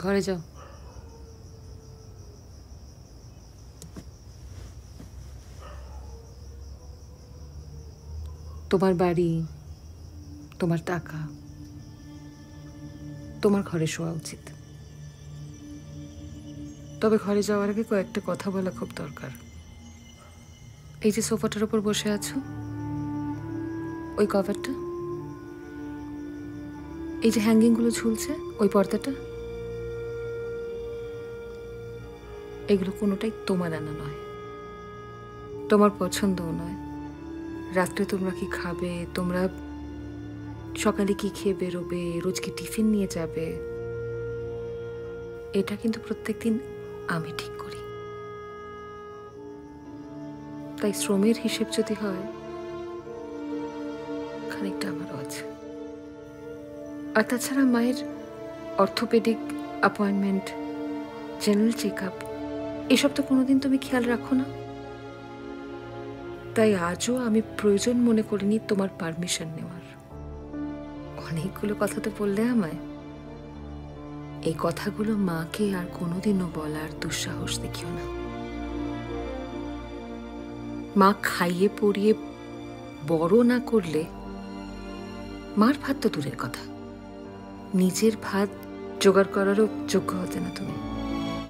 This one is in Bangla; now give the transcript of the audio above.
ঘরে যাও। তোমার বাড়ি, তোমার টাকা, তোমার ঘরে শোয়া উচিত। তবে ঘরে যাওয়ার আগে কয়েকটা কথা বলা খুব দরকার। এই যে সোফাটার উপর বসে আছো, ওই কভারটা, এই যে হ্যাঙ্গিংগুলো ঝুলছে, ওই পর্দাটা, এগুলো কোনোটাই তোমার আনা নয়, তোমার পছন্দও নয়। রাত্রে তোমরা কি খাবে, তোমরা সকালে কি খেয়ে বেরোবে, রোজ কি টিফিন নিয়ে যাবে, এটা কিন্তু প্রত্যেকদিন আমি ঠিক করি। তাই শ্রমের হিসেব যদি হয়, খানিকটা আমারও আছে। আর তাছাড়া মায়ের orthopaedic appointment, general check up, এসব তো কোনোদিন তুমি খেয়াল রাখো না। তাই আজও আমি প্রয়োজন মনে করিনি তোমার পারমিশন নেওয়ার। অনেকগুলো কথা তো বললে আমায়, এই কথাগুলো মাকে আর কোনোদিনও বলার দুঃসাহস দেখিও না। মা খাইয়ে পড়িয়ে বড় না করলে মার ভাত তো দূরের কথা, নিজের ভাত জোগাড় করারও যোগ্য হতে না তুমি।